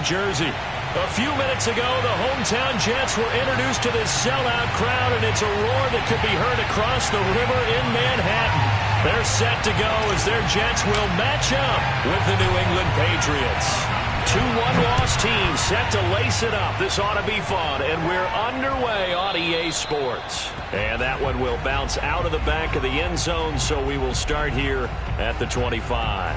Jersey. A few minutes ago, the hometown Jets were introduced to this sellout crowd, and it's a roar that could be heard across the river in Manhattan. They're set to go as their Jets will match up with the New England Patriots. Two one-loss teams set to lace it up. This ought to be fun, and we're underway on EA Sports. And that one will bounce out of the back of the end zone, so we will start here at the 25.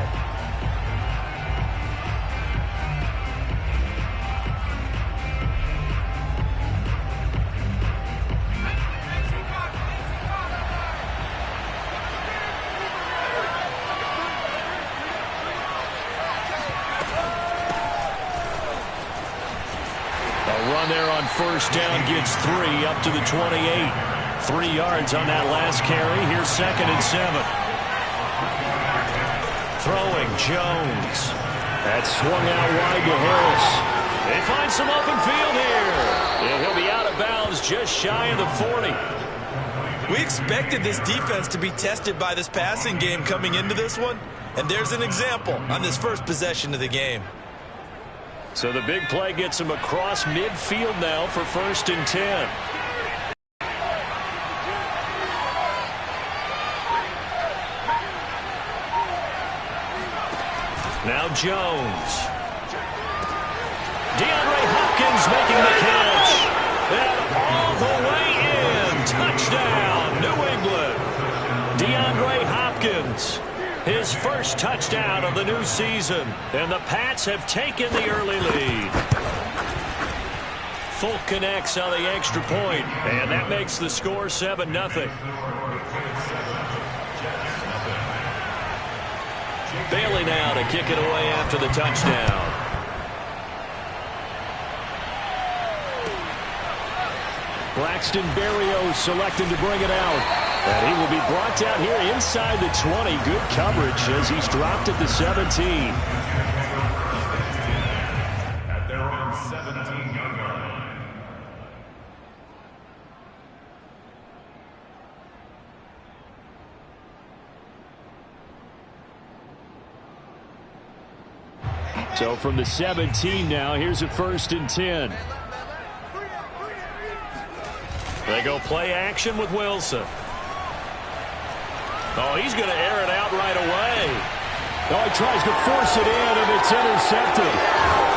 There on first down gets 3 up to the 28. 3 yards on that last carry. Here's 2nd and 7. Throwing Jones. That swung out wide to Harris. They find some open field here. And he'll be out of bounds just shy of the 40. We expected this defense to be tested by this passing game coming into this one. And there's an example on this first possession of the game. So the big play gets him across midfield now for 1st and 10. Now Jones. DeAndre Hopkins making the catch. And all the way in. Touchdown, New England. DeAndre Hopkins. His first touchdown of the new season. And the Pats have taken the early lead. Folk connects on the extra point. And that makes the score 7-0. Bailey now to kick it away after the touchdown. Braxton Berrios selecting to bring it out. And he will be brought down here inside the 20. Good coverage as he's dropped at the 17. At their own 17-yard line. So from the 17 now, here's a 1st and 10. They go play action with Wilson. Oh, he's going to air it out right away. Oh, he tries to force it in, and it's intercepted.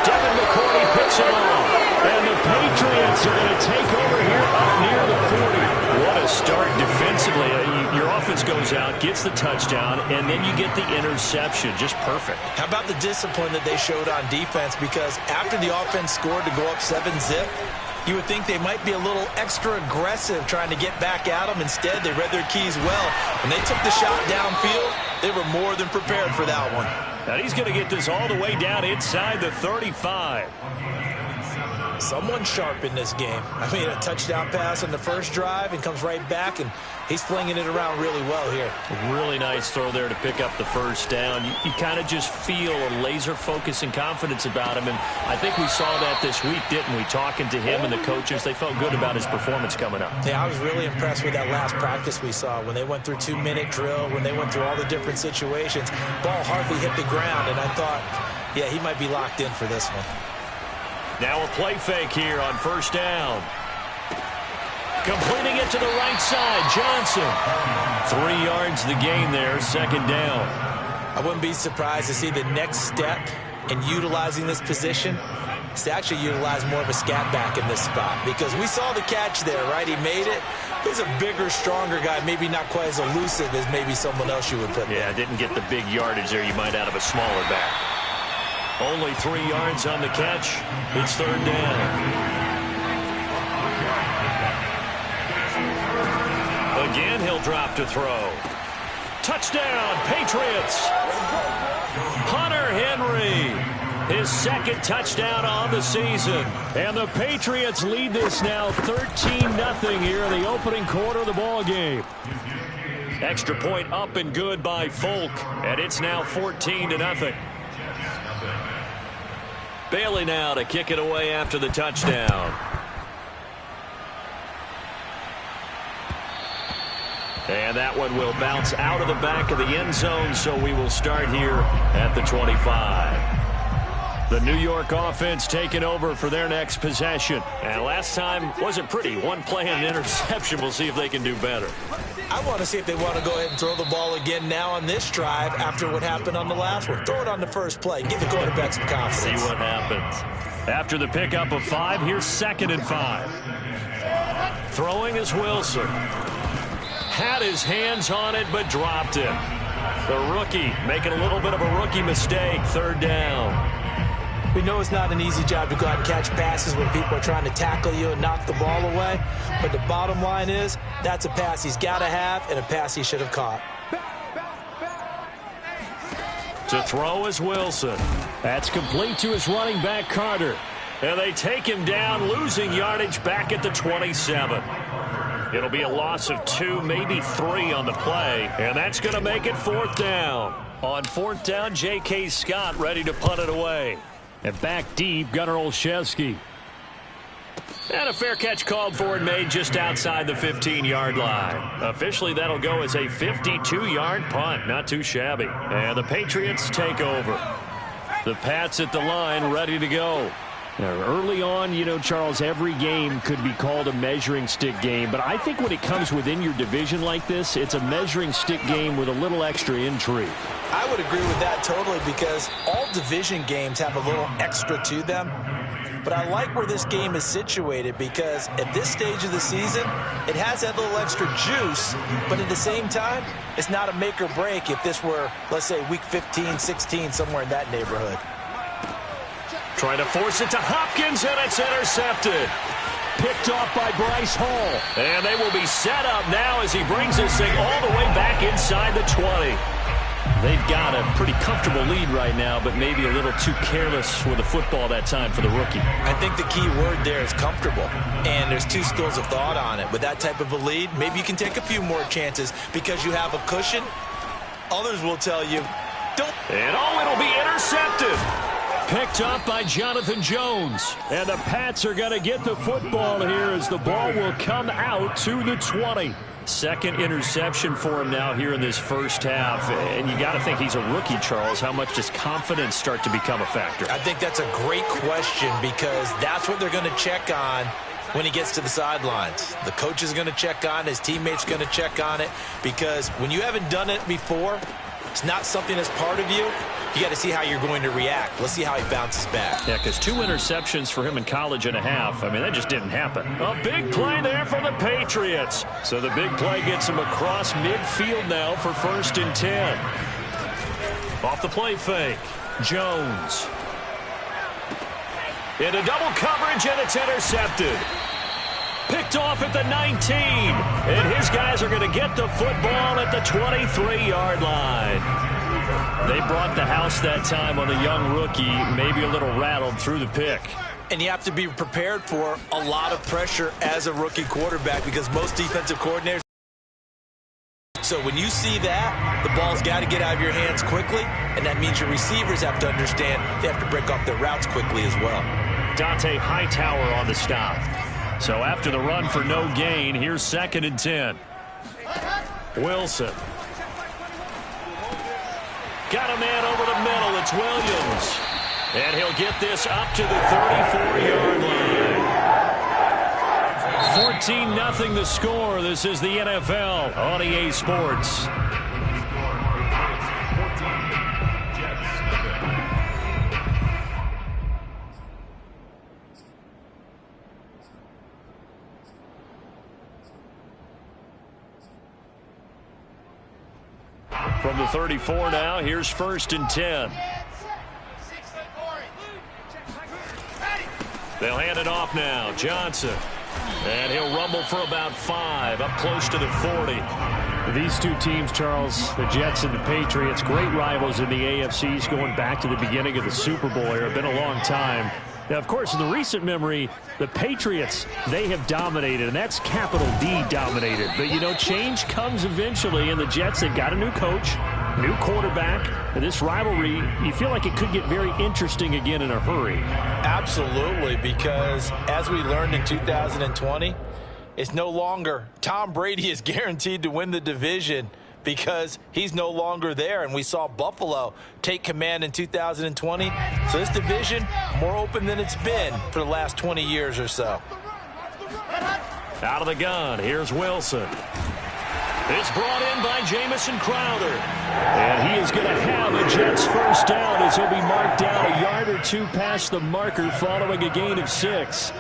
Devin McCourty picks it off. And the Patriots are going to take over here up near the 40. What a start defensively. Your offense goes out, gets the touchdown, and then you get the interception. Just perfect. How about the discipline that they showed on defense? Because after the offense scored to go up 7-zip, you would think they might be a little extra aggressive trying to get back at them. Instead, they read their keys well. When they took the shot downfield, they were more than prepared for that one. Now he's going to get this all the way down inside the 35. Someone sharp in this game. I mean, a touchdown pass on the first drive and comes right back, and he's flinging it around really well here. Really nice throw there to pick up the first down. You kind of just feel a laser focus and confidence about him, and I think we saw that this week, didn't we? Talking to him and the coaches, they felt good about his performance coming up. Yeah, I was really impressed with that last practice we saw when they went through 2-minute drill, when they went through all the different situations. Ball hardly hit the ground, and I thought, yeah, he might be locked in for this one. Now a play fake here on first down. Completing it to the right side, Johnson. 3 yards the gain there, 2nd down. I wouldn't be surprised to see the next step in utilizing this position is to actually utilize more of a scat back in this spot, because we saw the catch there, right? He made it. He's a bigger, stronger guy, maybe not quite as elusive as maybe someone else you would put there. Yeah, didn't get the big yardage there you might out of a smaller back. Only 3 yards on the catch. It's 3rd down. Again, he'll drop to throw. Touchdown, Patriots. Hunter Henry. His 2nd touchdown on the season. And the Patriots lead this now 13-0 here in the opening quarter of the ball game. Extra point up and good by Folk. And it's now 14-0. Bailey now to kick it away after the touchdown. And that one will bounce out of the back of the end zone, so we will start here at the 25. The New York offense taking over for their next possession. And last time wasn't pretty. One play and an interception. We'll see if they can do better. I want to see if they want to go ahead and throw the ball again now on this drive after what happened on the last one. Throw it on the first play. Give the quarterback some confidence. See what happens. After the pickup of 5, here's 2nd and 5. Throwing is Wilson. Had his hands on it, but dropped it. The rookie making a little bit of a rookie mistake. 3rd down. We know it's not an easy job to go out and catch passes when people are trying to tackle you and knock the ball away. But the bottom line is, that's a pass he's got to have and a pass he should have caught. To throw is Wilson. That's complete to his running back, Carter. And they take him down, losing yardage back at the 27. It'll be a loss of 2, maybe 3 on the play. And that's going to make it 4th down. On 4th down, J.K. Scott ready to punt it away. And back deep, Gunnar Olszewski. And a fair catch called for and made just outside the 15-yard line. Officially, that'll go as a 52-yard punt. Not too shabby. And the Patriots take over. The Pats at the line ready to go. Now, early on, you know, Charles, every game could be called a measuring stick game. But I think when it comes within your division like this, it's a measuring stick game with a little extra intrigue. I would agree with that totally because all division games have a little extra to them. But I like where this game is situated because at this stage of the season, it has that little extra juice. But at the same time, it's not a make or break if this were, let's say, week 15, 16, somewhere in that neighborhood. Trying to force it to Hopkins, and it's intercepted. Picked off by Bryce Hall. And they will be set up now as he brings this thing all the way back inside the 20. They've got a pretty comfortable lead right now, but maybe a little too careless with the football that time for the rookie. I think the key word there is comfortable. And there's 2 schools of thought on it. With that type of a lead, maybe you can take a few more chances because you have a cushion. Others will tell you, don't. And it'll be intercepted. Picked up by Jonathan Jones. And the Pats are going to get the football here as the ball will come out to the 20. 2nd interception for him now here in this first half. And you got to think he's a rookie, Charles. How much does confidence start to become a factor? I think that's a great question because that's what they're going to check on when he gets to the sidelines. The coach is going to check on it. His teammates going to check on it because when you haven't done it before, it's not something that's part of you. You got to see how you're going to react. Let's see how he bounces back. Yeah, because 2 interceptions for him in college and a half. I mean, that just didn't happen. A big play there for the Patriots. So the big play gets him across midfield now for 1st and 10. Off the play fake. Jones. Into double coverage, and it's intercepted. Picked off at the 19. And his guys are going to get the football at the 23-yard line. They brought the house that time on the young rookie, maybe a little rattled through the pick. And you have to be prepared for a lot of pressure as a rookie quarterback because most defensive coordinators. So when you see that, the ball's got to get out of your hands quickly, and that means your receivers have to understand they have to break off their routes quickly as well. Dante Hightower on the stop. So after the run for no gain, here's 2nd and 10. Wilson. Got a man over the middle. It's Williams. And he'll get this up to the 34-yard line. 14-0 the score. This is the NFL on EA Sports. From the 34 now, here's 1st and 10. They'll hand it off now. Johnson. And he'll rumble for about 5, up close to the 40. These 2 teams, Charles, the Jets and the Patriots, great rivals in the AFCs going back to the beginning of the Super Bowl era. Been a long time. Now, of course, in the recent memory, the Patriots, they have dominated, and that's capital D dominated. But, you know, change comes eventually, and the Jets, they've got a new coach, new quarterback, and this rivalry, you feel like it could get very interesting again in a hurry. Absolutely, because as we learned in 2020, it's no longer Tom Brady is guaranteed to win the division because he's no longer there, and we saw Buffalo take command in 2020. So this division, more open than it's been for the last 20 years or so. Out of the gun, here's Wilson. It's brought in by Jamison Crowder. And he is going to have a Jets first down as he'll be marked down a yard or two past the marker following a gain of 6.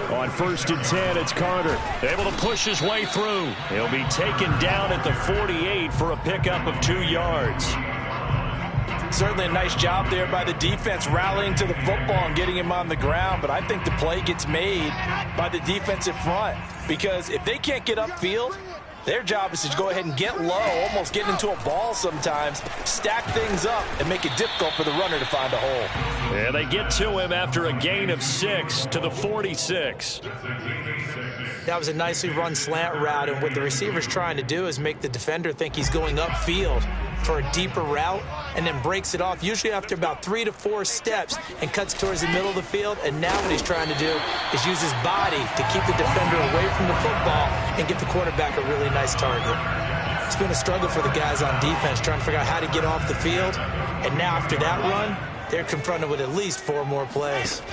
On 1st and 10, it's Carter. Able to push his way through. He'll be taken down at the 48 for a pickup of 2 yards. Certainly a nice job there by the defense rallying to the football and getting him on the ground, but I think the play gets made by the defensive front because if they can't get upfield, their job is to go ahead and get low, almost get into a ball sometimes, stack things up, and make it difficult for the runner to find a hole. And they get to him after a gain of 6 to the 46. That was a nicely run slant route, and what the receiver's trying to do is make the defender think he's going upfield for a deeper route and then breaks it off, usually after about 3 to 4 steps, and cuts towards the middle of the field. And now what he's trying to do is use his body to keep the defender away from the football and get the quarterback a really nice target. It's been a struggle for the guys on defense trying to figure out how to get off the field. And now after that run, they're confronted with at least 4 more plays.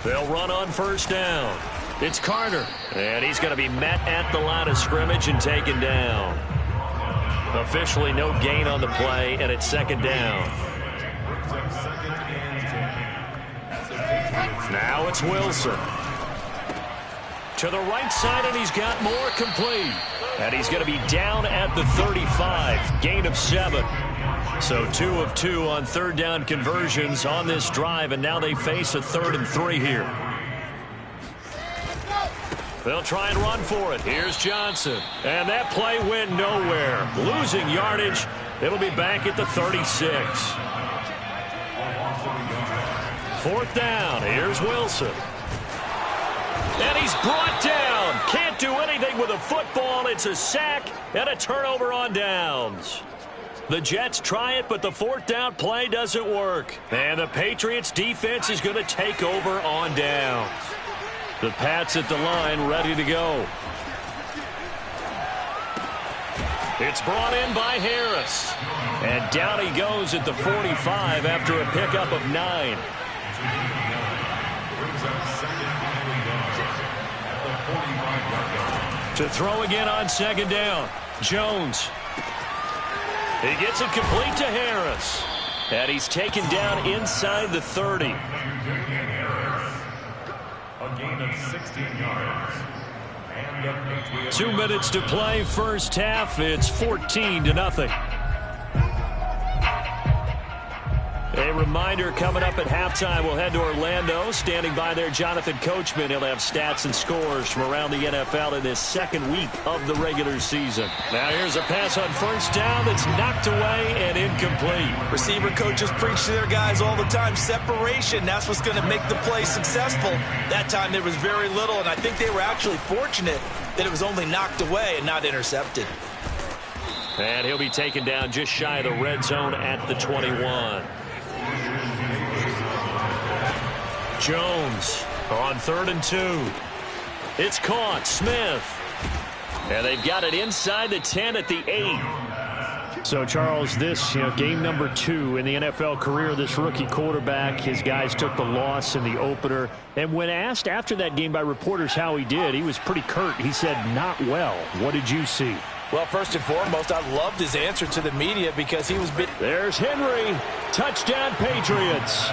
They'll run on 1st down. It's Carter, and he's going to be met at the line of scrimmage and taken down. Officially no gain on the play, and it's 2nd down. Now it's Wilson. To the right side, and he's got more complete. And he's going to be down at the 35, gain of 7. So 2 of 2 on 3rd down conversions on this drive, and now they face a 3rd and 3 here. They'll try and run for it. Here's Johnson. And that play went nowhere. Losing yardage. It'll be back at the 36. 4th down. Here's Wilson. And he's brought down. Can't do anything with a football. It's a sack and a turnover on downs. The Jets try it, but the 4th down play doesn't work. And the Patriots defense is going to take over on downs. The Pats at the line, ready to go. It's brought in by Harris. And down he goes at the 45 after a pickup of 9. To throw again on 2nd down. Jones. He gets it complete to Harris. And he's taken down inside the 30. A gain of 16 yards. And the Patriots 2 minutes to play, first half. It's 14-0. A reminder, coming up at halftime, we'll head to Orlando. Standing by there, Jonathan Coachman. He'll have stats and scores from around the NFL in this 2nd week of the regular season. Now here's a pass on 1st down that's knocked away and incomplete. Receiver coaches preach to their guys all the time. Separation, that's what's going to make the play successful. That time there was very little, and I think they were actually fortunate that it was only knocked away and not intercepted. And he'll be taken down just shy of the red zone at the 21. Jones on 3rd and 2. It's caught. Smith. And they've got it inside the 10 at the 8. So, Charles, this game number 2 in the NFL career of this rookie quarterback. His guys took the loss in the opener. And when asked after that game by reporters how he did, he was pretty curt. He said, not well. What did you see? Well, first and foremost, I loved his answer to the media because he was... There's Henry. Touchdown, Patriots.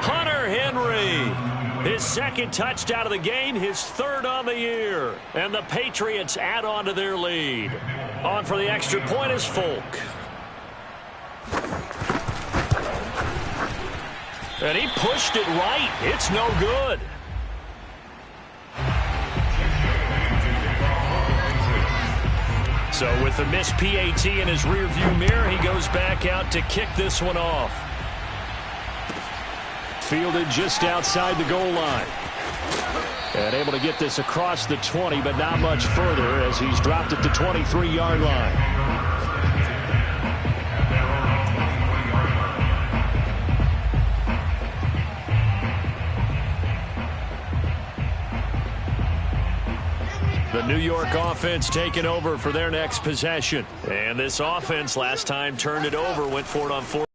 Hunter Henry. His 2nd touchdown of the game, his 3rd on the year. And the Patriots add on to their lead. On for the extra point is Folk. And he pushed it right. It's no good. So with the missed PAT in his rearview mirror, he goes back out to kick this one off. Fielded just outside the goal line. And able to get this across the 20, but not much further as he's dropped at the 23-yard line. New York offense taking over for their next possession. And this offense last time turned it over, went for it on 4.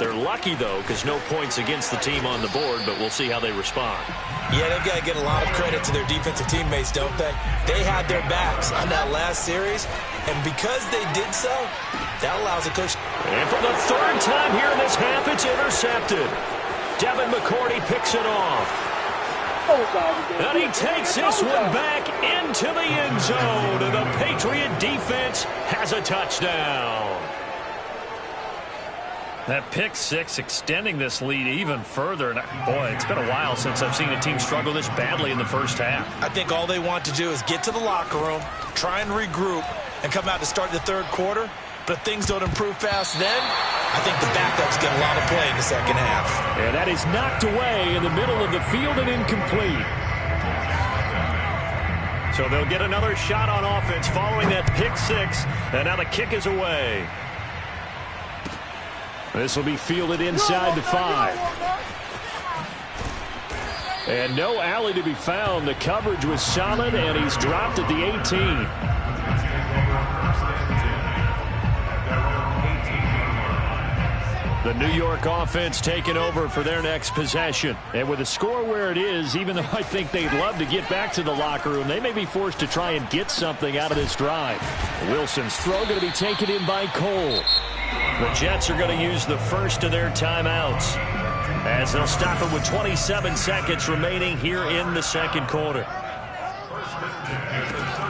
They're lucky, though, because no points against the team on the board, but we'll see how they respond. Yeah, they've got to get a lot of credit to their defensive teammates, don't they? They had their backs on that last series, and because they did so, that allows the coach. And for the third time here in this half, it's intercepted. Devin McCourty picks it off. And he takes this one back into the end zone, and the Patriot defense has a touchdown. That pick six extending this lead even further. And boy, it's been a while since I've seen a team struggle this badly in the first half. I think all they want to do is get to the locker room, try and regroup, and come out to start the third quarter. But if things don't improve fast then, I think the backups get a lot of play in the second half. And that is knocked away in the middle of the field and incomplete. So they'll get another shot on offense following that pick six. And now the kick is away. This will be fielded inside the 5. And no alley to be found. The coverage was solid, and he's dropped at the 18. The New York offense taking over for their next possession. And with the score where it is, even though I think they'd love to get back to the locker room, they may be forced to try and get something out of this drive. Wilson's throw going to be taken in by Cole. The Jets are going to use the first of their timeouts as they'll stop it with 27 seconds remaining here in the second quarter.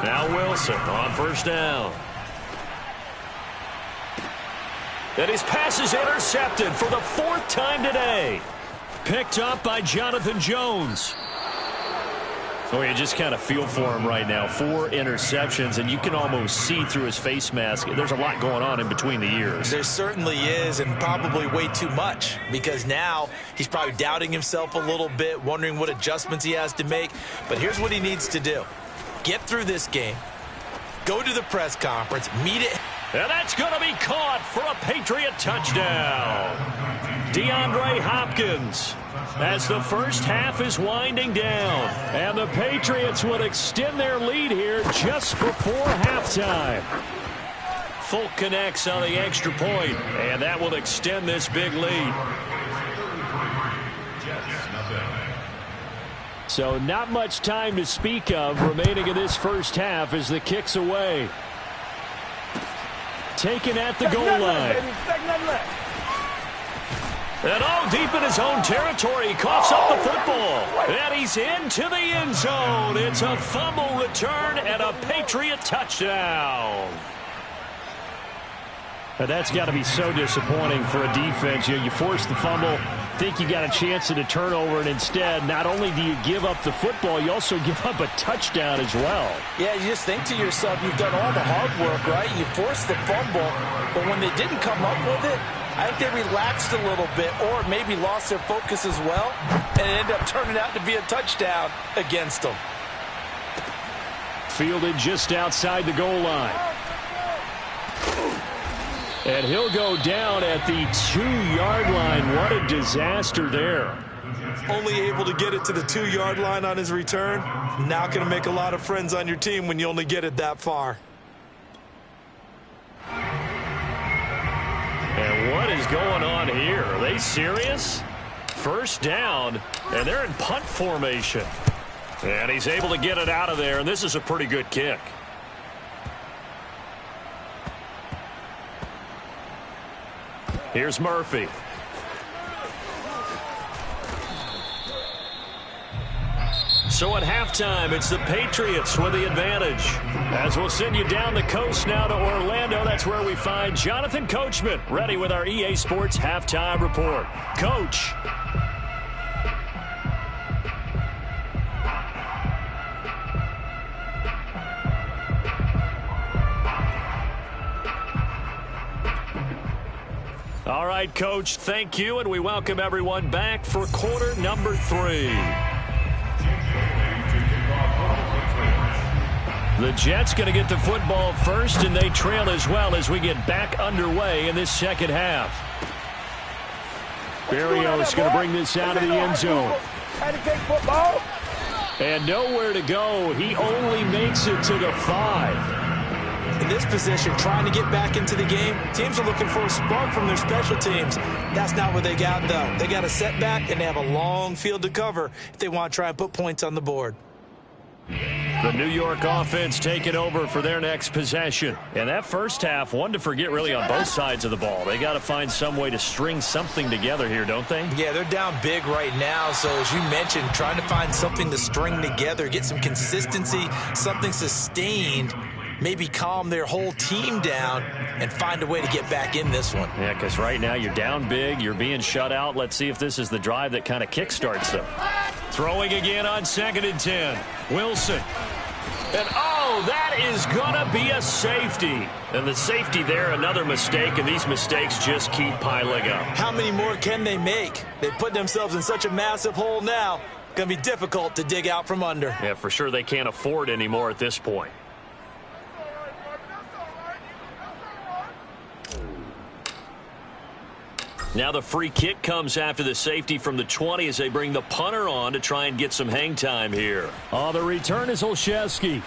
Now Wilson on first down. And his pass is intercepted for the 4th time today. Picked up by Jonathan Jones. Oh, you just kind of feel for him right now. 4 interceptions, and you can almost see through his face mask. There's a lot going on in between the ears. There certainly is, and probably way too much, because now he's probably doubting himself a little bit, wondering what adjustments he has to make. But here's what he needs to do. Get through this game. Go to the press conference. Meet it. And that's going to be caught for a Patriot touchdown. DeAndre Hopkins, as the first half is winding down. And the Patriots would extend their lead here just before halftime. Folk connects on the extra point, and that will extend this big lead. So not much time to speak of remaining in this first half as the kick's away. Taken at the goal line. And all deep in his own territory, he coughs up the football. And he's into the end zone. It's a fumble return and a Patriot touchdown. And that's got to be so disappointing for a defense. You force the fumble, think you got a chance at a turnover, and instead, not only do you give up the football, you also give up a touchdown as well. Yeah, you just think to yourself, you've done all the hard work, right? You forced the fumble, but when they didn't come up with it, I think they relaxed a little bit or maybe lost their focus as well, and it ended up turning out to be a touchdown against them. Fielded just outside the goal line. And he'll go down at the 2-yard line. What a disaster there. Only able to get it to the 2-yard line on his return. Not going to make a lot of friends on your team when you only get it that far. And what is going on here? Are they serious? First down, and they're in punt formation. And he's able to get it out of there, and this is a pretty good kick. Here's Murphy. So at halftime, it's the Patriots with the advantage. As we'll send you down the coast now to Orlando, that's where we find Jonathan Coachman, ready with our EA Sports Halftime Report. Coach. All right, Coach, thank you, and we welcome everyone back for quarter number 3. The Jets going to get the football first, and they trail as well as we get back underway in this second half. Berrios going to bring this out of the end zone. And nowhere to go. He only makes it to the 5. In this position, trying to get back into the game, teams are looking for a spark from their special teams. That's not what they got, though. They got a setback, and they have a long field to cover if they want to try and put points on the board. The New York offense taking over for their next possession. And that first half, one to forget really on both sides of the ball. They got to find some way to string something together here, don't they? Yeah, they're down big right now. So as you mentioned, trying to find something to string together, get some consistency, something sustained, maybe calm their whole team down and find a way to get back in this one. Yeah, because right now you're down big, you're being shut out. Let's see if this is the drive that kind of kickstarts them. Throwing again on 2nd and 10. Wilson. And, oh, that is going to be a safety. And the safety there, another mistake, and these mistakes just keep piling up. How many more can they make? They put themselves in such a massive hole now. Going to be difficult to dig out from under. Yeah, for sure they can't afford anymore at this point. Now the free kick comes after the safety from the 20 as they bring the punter on to try and get some hang time here. Oh, the return is Olszewski.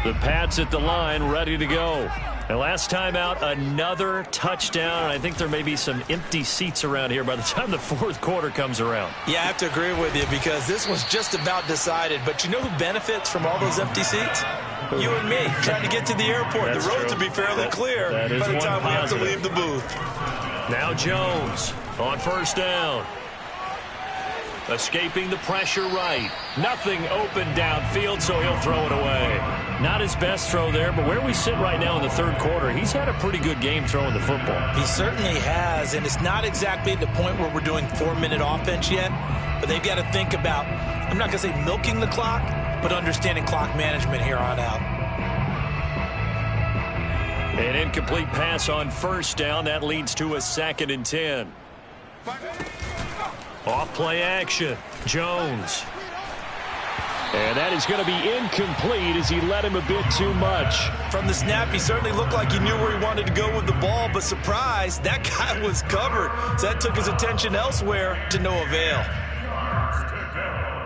The Pats at the line, ready to go. And last time out, another touchdown. And I think there may be some empty seats around here by the time the fourth quarter comes around. Yeah, I have to agree with you because this was just about decided. But you know who benefits from all those empty seats? You and me, trying to get to the airport. That's the roads true. will be fairly clear by the time we have to leave the booth. Now Jones on first down. Escaping the pressure right. Nothing open downfield, so he'll throw it away. Not his best throw there, but where we sit right now in the third quarter, he's had a pretty good game throwing the football. He certainly has, and it's not exactly at the point where we're doing 4-minute offense yet, but they've got to think about, I'm not going to say milking the clock, but understanding clock management here on out. An incomplete pass on first down. That leads to a 2nd and 10. Off play action. Jones. And that is going to be incomplete as he let him a bit too much. From the snap, he certainly looked like he knew where he wanted to go with the ball, but surprise, that guy was covered. So that took his attention elsewhere to no avail. Yards to go.